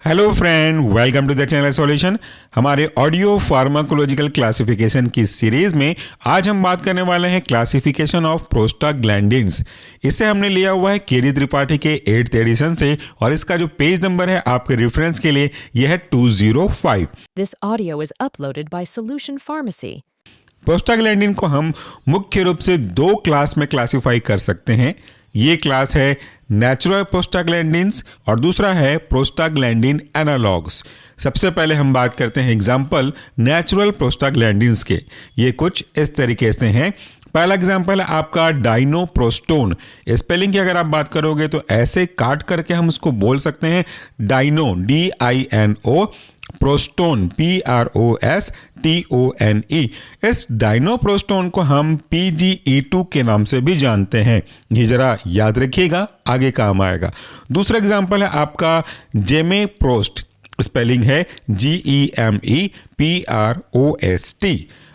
Hello friend, welcome to the channel solution. हमारे audio pharmacological classification की series में आज हम बात करने वाले हैं क्लासिफिकेशन ऑफ प्रोस्टाग्लैंडिन्स। इसे हमने लिया हुआ है केडी त्रिपाठी के 8th एडिशन से और इसका जो पेज नंबर है आपके रेफरेंस के लिए यह है 205। This audio is uploaded by Solution Pharmacy. Prostaglandin को हम मुख्य रूप से दो क्लास में क्लासिफाई कर सकते हैं। ये क्लास है नेचुरल प्रोस्टाग्लैंडिन्स और दूसरा है प्रोस्टाग्लैंडिन एनालॉग्स। सबसे पहले हम बात करते हैं एग्जाम्पल नेचुरल प्रोस्टाग्लैंडिन्स के। ये कुछ इस तरीके से हैं। पहला एग्जाम्पल है आपका डाइनोप्रोस्टोन। स्पेलिंग की अगर आप बात करोगे तो ऐसे काट करके हम उसको बोल सकते हैं डाइनो DINO, प्रोस्टोन PROSTONE। इस डाइनोप्रोस्टोन को हम PGE2 के नाम से भी जानते हैं। ये जरा याद रखिएगा, आगे काम आएगा। दूसरा एग्जाम्पल है आपका जेमेप्रोस्ट। स्पेलिंग है GEMEPROST।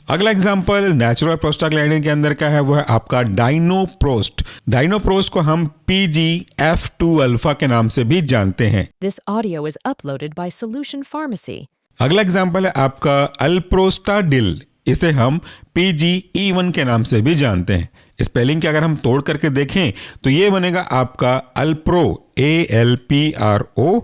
अगला एग्जाम्पल नेचुरल प्रोस्टाग्लैंडिन के अंदर का है वो है आपका डाइनोप्रोस्ट। डाइनोप्रोस्ट को हम PGF2 अल्फा के नाम से भी जानते हैं। This audio is uploaded by Solution Pharmacy. अगला एग्जाम्पल है आपका अल्प्रोस्टाडिल। इसे हम PGE1 के नाम से भी जानते हैं। स्पेलिंग के अगर हम तोड़ करके देखें तो ये बनेगा आपका अल्प्रो ALPRO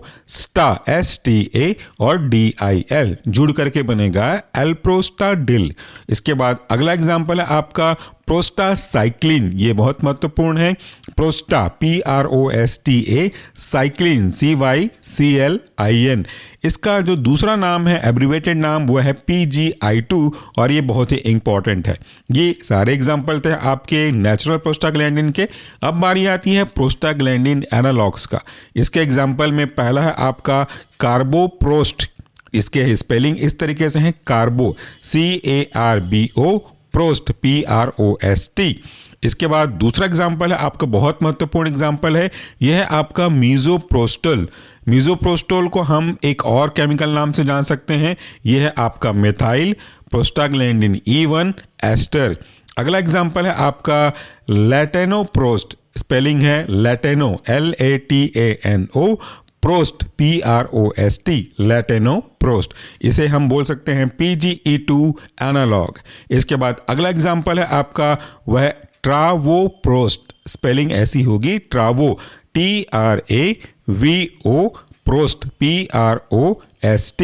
STA और DIL जुड़ करके बनेगा अल्प्रोस्टाडिल। इसके बाद अगला एग्जाम्पल है आपका प्रोस्टासाइक्लिन। ये बहुत महत्वपूर्ण है। प्रोस्टा PROSTA, साइक्लिन CYCLIN। इसका जो दूसरा नाम है एब्रीवेटेड नाम वो है PGI2 और ये बहुत ही इंपॉर्टेंट है। ये सारे एग्जाम्पल थे आपके नेचुरल प्रोस्टाग्लैंडिन के। अब बारी आती है प्रोस्टाग्लैंडिन एनालॉग्स का। इसके एग्जाम्पल में पहला है आपका कार्बोप्रोस्ट। इसके स्पेलिंग इस तरीके से है कार्बो CARBO, प्रोस्ट PROST। इसके बाद दूसरा एग्जाम्पल है आपका बहुत महत्वपूर्ण एग्जाम्पल है, यह है आपका मीजोप्रोस्टल। मीजोप्रोस्टोल को हम एक और केमिकल नाम से जान सकते हैं। यह है आपका मेथाइल प्रोस्टाग्लैंडिन E1 एस्टर। अगला एग्जाम्पल है आपका लैटेनोप्रोस्ट। स्पेलिंग है लैटेनो LATANO, प्रोस्ट PROST, लैटेनोप्रोस्ट। इसे हम बोल सकते हैं PGE2 एनालॉग। इसके बाद अगला एग्जाम्पल है आपका वह ट्रावोप्रोस्ट। स्पेलिंग ऐसी होगी ट्रावो TRAVO, प्रोस्ट PROST।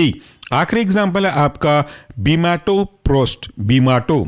आखिरी एग्जाम्पल है आपका बीमाटोप्रोस्ट। बीमाटो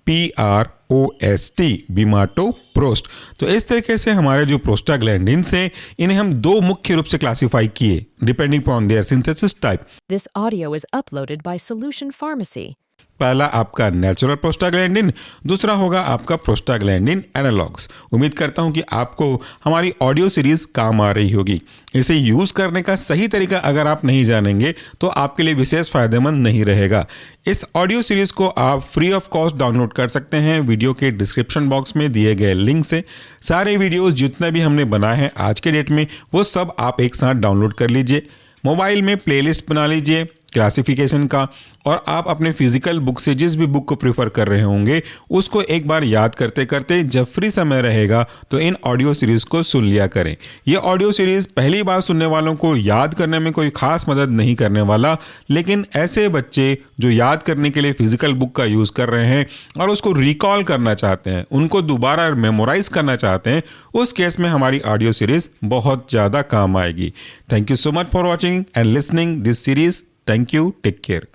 BIMATOPROST, बीमाटोप्रोस्ट। तो इस तरीके से हमारे जो प्रोस्टाग्लैंडिन्स हैं इन्हें हम दो मुख्य रूप से क्लासिफाई किए depending upon their synthesis type. This audio is uploaded by Solution Pharmacy. पहला आपका नेचुरल प्रोस्टाग्लैंडिन, दूसरा होगा आपका प्रोस्टाग्लैंडिन एनालॉग्स। उम्मीद करता हूं कि आपको हमारी ऑडियो सीरीज काम आ रही होगी। इसे यूज़ करने का सही तरीका अगर आप नहीं जानेंगे तो आपके लिए विशेष फायदेमंद नहीं रहेगा। इस ऑडियो सीरीज को आप फ्री ऑफ कॉस्ट डाउनलोड कर सकते हैं वीडियो के डिस्क्रिप्शन बॉक्स में दिए गए लिंक से। सारे वीडियोज़ जितने भी हमने बनाए हैं आज के डेट में वो सब आप एक साथ डाउनलोड कर लीजिए। मोबाइल में प्लेलिस्ट बना लीजिए क्लासिफिकेशन का और आप अपने फिजिकल बुक से जिस भी बुक को प्रीफर कर रहे होंगे उसको एक बार याद करते करते जब फ्री समय रहेगा तो इन ऑडियो सीरीज़ को सुन लिया करें। ये ऑडियो सीरीज़ पहली बार सुनने वालों को याद करने में कोई खास मदद नहीं करने वाला, लेकिन ऐसे बच्चे जो याद करने के लिए फिजिकल बुक का यूज़ कर रहे हैं और उसको रिकॉल करना चाहते हैं, उनको दोबारा मेमोराइज करना चाहते हैं, उस केस में हमारी ऑडियो सीरीज़ बहुत ज़्यादा काम आएगी। Thank you so much for watching and listening this series. Thank you. Take care.